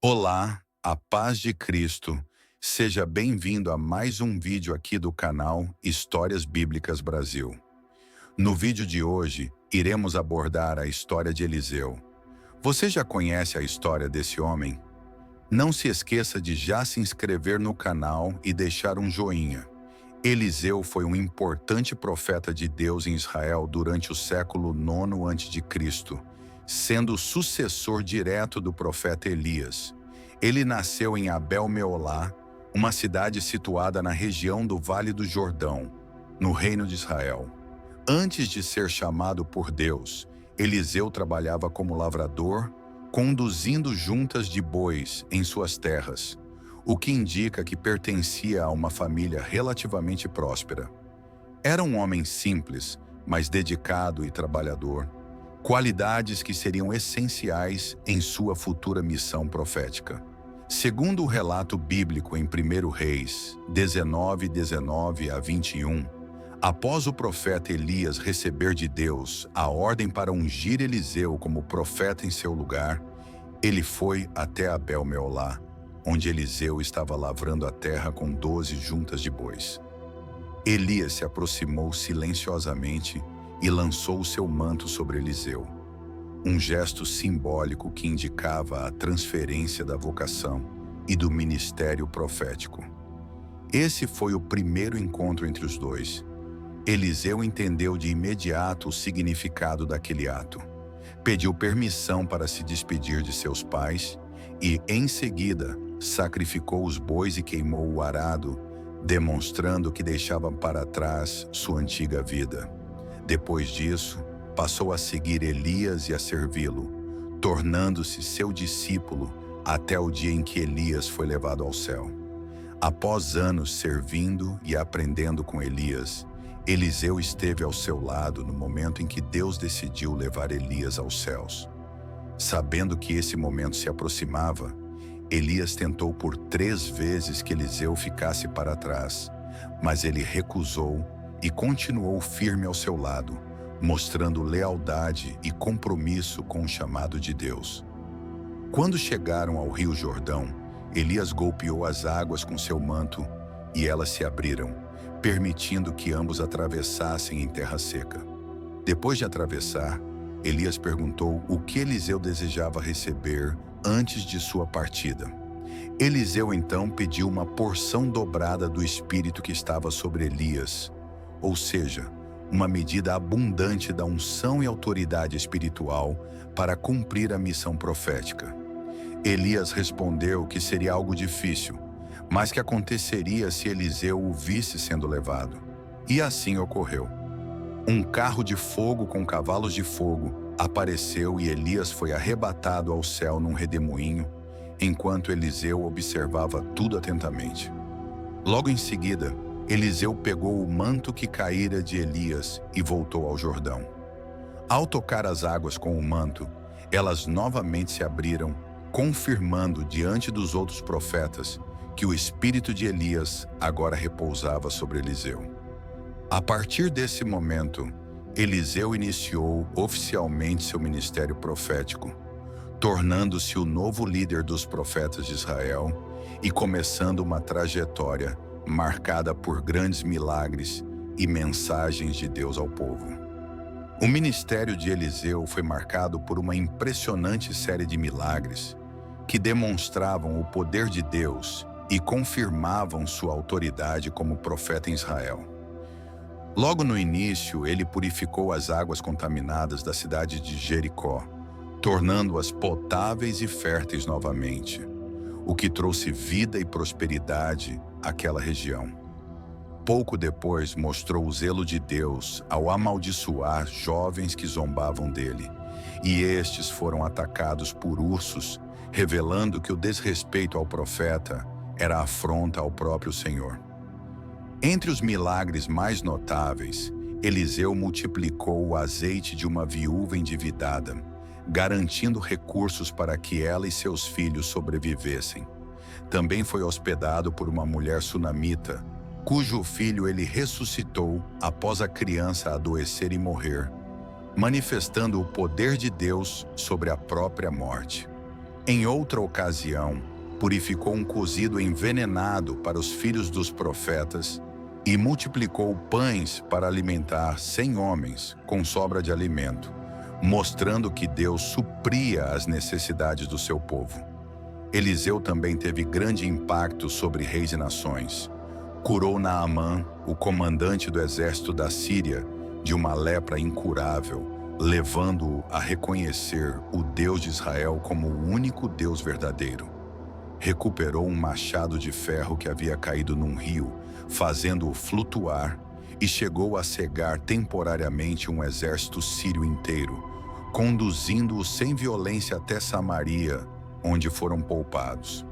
Olá, a paz de Cristo. Seja bem-vindo a mais um vídeo aqui do canal Histórias Bíblicas Brasil. No vídeo de hoje, iremos abordar a história de Eliseu. Você já conhece a história desse homem? Não se esqueça de já se inscrever no canal e deixar um joinha. Eliseu foi um importante profeta de Deus em Israel durante o século IX a.C., sendo o sucessor direto do profeta Elias. Ele nasceu em Abel-Meolá, uma cidade situada na região do Vale do Jordão, no Reino de Israel. Antes de ser chamado por Deus, Eliseu trabalhava como lavrador, conduzindo juntas de bois em suas terras, o que indica que pertencia a uma família relativamente próspera. Era um homem simples, mas dedicado e trabalhador, qualidades que seriam essenciais em sua futura missão profética. Segundo o relato bíblico em 1 Reis 19 a 21, após o profeta Elias receber de Deus a ordem para ungir Eliseu como profeta em seu lugar, ele foi até Abel-Meolá, onde Eliseu estava lavrando a terra com 12 juntas de bois. Elias se aproximou silenciosamente e lançou o seu manto sobre Eliseu, um gesto simbólico que indicava a transferência da vocação e do ministério profético. Esse foi o primeiro encontro entre os dois. Eliseu entendeu de imediato o significado daquele ato. Pediu permissão para se despedir de seus pais e, em seguida, sacrificou os bois e queimou o arado, demonstrando que deixava para trás sua antiga vida. Depois disso, passou a seguir Elias e a servi-lo, tornando-se seu discípulo até o dia em que Elias foi levado ao céu. Após anos servindo e aprendendo com Elias, Eliseu esteve ao seu lado no momento em que Deus decidiu levar Elias aos céus. Sabendo que esse momento se aproximava, Elias tentou por 3 vezes que Eliseu ficasse para trás, mas ele recusou e continuou firme ao seu lado, mostrando lealdade e compromisso com o chamado de Deus. Quando chegaram ao Rio Jordão, Elias golpeou as águas com seu manto e elas se abriram, permitindo que ambos atravessassem em terra seca. Depois de atravessar, Elias perguntou o que Eliseu desejava receber antes de sua partida. Eliseu então pediu uma porção dobrada do Espírito que estava sobre Elias, ou seja, uma medida abundante da unção e autoridade espiritual para cumprir a missão profética. Elias respondeu que seria algo difícil, mas que aconteceria se Eliseu o visse sendo levado. E assim ocorreu. Um carro de fogo com cavalos de fogo apareceu e Elias foi arrebatado ao céu num redemoinho, enquanto Eliseu observava tudo atentamente. Logo em seguida, Eliseu pegou o manto que caíra de Elias e voltou ao Jordão. Ao tocar as águas com o manto, elas novamente se abriram, confirmando diante dos outros profetas que o espírito de Elias agora repousava sobre Eliseu. A partir desse momento, Eliseu iniciou oficialmente seu ministério profético, tornando-se o novo líder dos profetas de Israel e começando uma trajetória marcada por grandes milagres e mensagens de Deus ao povo. O ministério de Eliseu foi marcado por uma impressionante série de milagres que demonstravam o poder de Deus e confirmavam sua autoridade como profeta em Israel. Logo no início, ele purificou as águas contaminadas da cidade de Jericó, tornando-as potáveis e férteis novamente, o que trouxe vida e prosperidade àquela região. Pouco depois, mostrou o zelo de Deus ao amaldiçoar jovens que zombavam dele, e estes foram atacados por ursos, revelando que o desrespeito ao profeta era afronta ao próprio Senhor. Entre os milagres mais notáveis, Eliseu multiplicou o azeite de uma viúva endividada, garantindo recursos para que ela e seus filhos sobrevivessem. Também foi hospedado por uma mulher sunamita, cujo filho ele ressuscitou após a criança adoecer e morrer, manifestando o poder de Deus sobre a própria morte. Em outra ocasião, purificou um cozido envenenado para os filhos dos profetas e multiplicou pães para alimentar 100 homens com sobra de alimento, mostrando que Deus supria as necessidades do seu povo. Eliseu também teve grande impacto sobre reis e nações. Curou Naamã, o comandante do exército da Síria, de uma lepra incurável, levando-o a reconhecer o Deus de Israel como o único Deus verdadeiro. Recuperou um machado de ferro que havia caído num rio, fazendo-o flutuar, e chegou a cegar temporariamente um exército sírio inteiro, conduzindo-o sem violência até Samaria, onde foram poupados.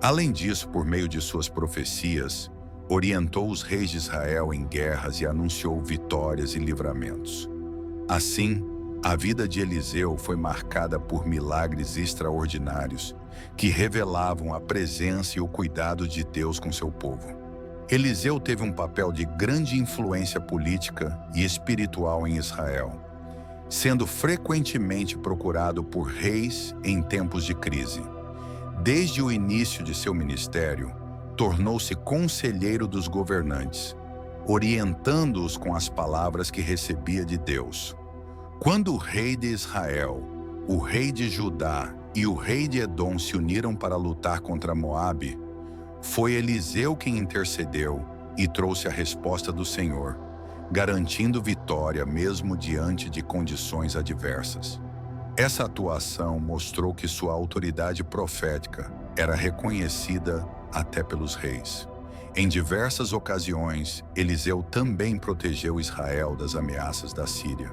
Além disso, por meio de suas profecias, orientou os reis de Israel em guerras e anunciou vitórias e livramentos. Assim, a vida de Eliseu foi marcada por milagres extraordinários que revelavam a presença e o cuidado de Deus com seu povo. Eliseu teve um papel de grande influência política e espiritual em Israel, sendo frequentemente procurado por reis em tempos de crise. Desde o início de seu ministério, tornou-se conselheiro dos governantes, orientando-os com as palavras que recebia de Deus. Quando o rei de Israel, o rei de Judá e o rei de Edom se uniram para lutar contra Moabe, foi Eliseu quem intercedeu e trouxe a resposta do Senhor, garantindo vitória mesmo diante de condições adversas. Essa atuação mostrou que sua autoridade profética era reconhecida até pelos reis. Em diversas ocasiões, Eliseu também protegeu Israel das ameaças da Síria.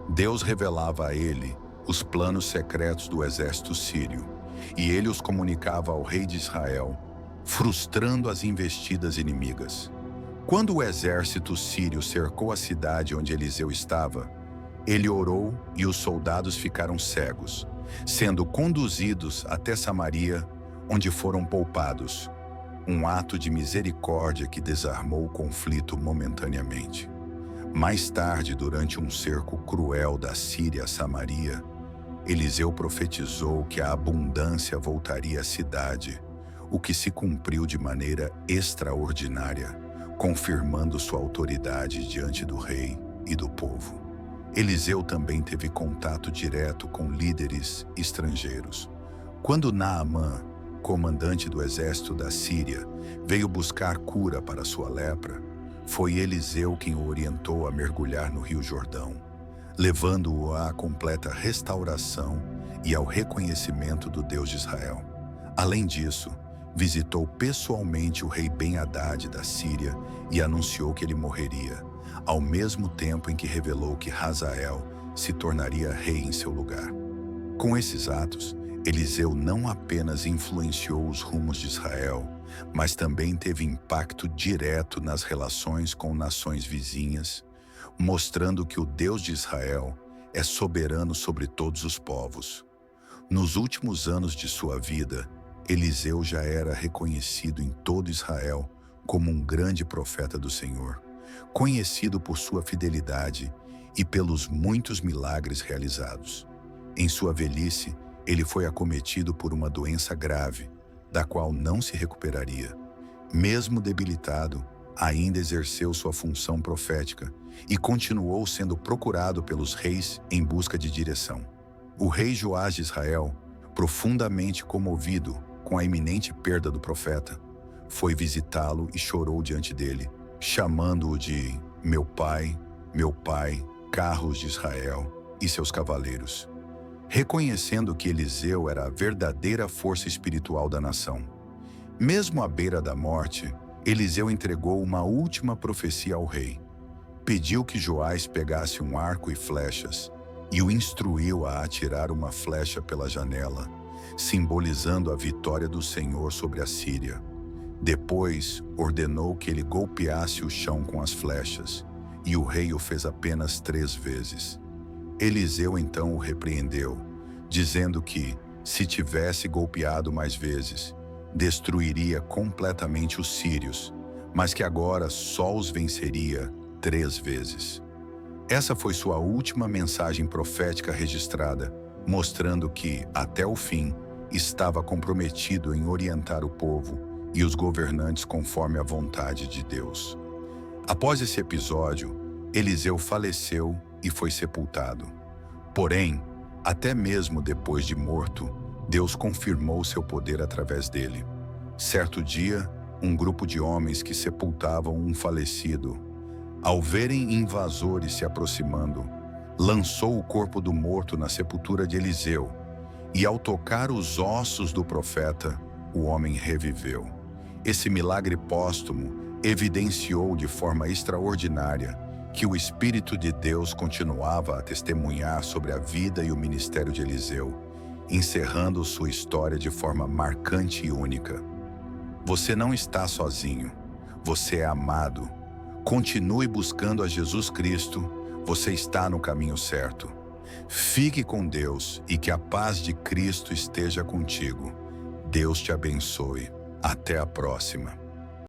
Deus revelava a ele os planos secretos do exército sírio, e ele os comunicava ao rei de Israel, frustrando as investidas inimigas. Quando o exército sírio cercou a cidade onde Eliseu estava, ele orou e os soldados ficaram cegos, sendo conduzidos até Samaria, onde foram poupados. Um ato de misericórdia que desarmou o conflito momentaneamente. Mais tarde, durante um cerco cruel da Síria a Samaria, Eliseu profetizou que a abundância voltaria à cidade, o que se cumpriu de maneira extraordinária, confirmando sua autoridade diante do rei e do povo. Eliseu também teve contato direto com líderes estrangeiros. Quando Naamã, comandante do exército da Síria, veio buscar cura para sua lepra, foi Eliseu quem o orientou a mergulhar no Rio Jordão, levando-o à completa restauração e ao reconhecimento do Deus de Israel. Além disso, visitou pessoalmente o rei Ben-Hadad da Síria e anunciou que ele morreria, ao mesmo tempo em que revelou que Hazael se tornaria rei em seu lugar. Com esses atos, Eliseu não apenas influenciou os rumos de Israel, mas também teve impacto direto nas relações com nações vizinhas, mostrando que o Deus de Israel é soberano sobre todos os povos. Nos últimos anos de sua vida, Eliseu já era reconhecido em todo Israel como um grande profeta do Senhor, conhecido por sua fidelidade e pelos muitos milagres realizados. Em sua velhice, ele foi acometido por uma doença grave, da qual não se recuperaria. Mesmo debilitado, ainda exerceu sua função profética e continuou sendo procurado pelos reis em busca de direção. O rei Joás de Israel, profundamente comovido com a iminente perda do profeta, foi visitá-lo e chorou diante dele, chamando-o de meu pai, carros de Israel e seus cavaleiros. Reconhecendo que Eliseu era a verdadeira força espiritual da nação. Mesmo à beira da morte, Eliseu entregou uma última profecia ao rei. Pediu que Joás pegasse um arco e flechas e o instruiu a atirar uma flecha pela janela, simbolizando a vitória do Senhor sobre a Síria. Depois, ordenou que ele golpeasse o chão com as flechas, e o rei o fez apenas 3 vezes. Eliseu então o repreendeu, dizendo que, se tivesse golpeado mais vezes, destruiria completamente os sírios, mas que agora só os venceria 3 vezes. Essa foi sua última mensagem profética registrada, mostrando que, até o fim, estava comprometido em orientar o povo e os governantes conforme a vontade de Deus. Após esse episódio, Eliseu faleceu e foi sepultado. Porém, até mesmo depois de morto, Deus confirmou seu poder através dele. Certo dia, um grupo de homens que sepultavam um falecido, ao verem invasores se aproximando, lançou o corpo do morto na sepultura de Eliseu, e ao tocar os ossos do profeta, o homem reviveu. Esse milagre póstumo evidenciou de forma extraordinária que o Espírito de Deus continuava a testemunhar sobre a vida e o ministério de Eliseu, encerrando sua história de forma marcante e única. Você não está sozinho, você é amado. Continue buscando a Jesus Cristo, você está no caminho certo. Fique com Deus e que a paz de Cristo esteja contigo. Deus te abençoe. Até a próxima.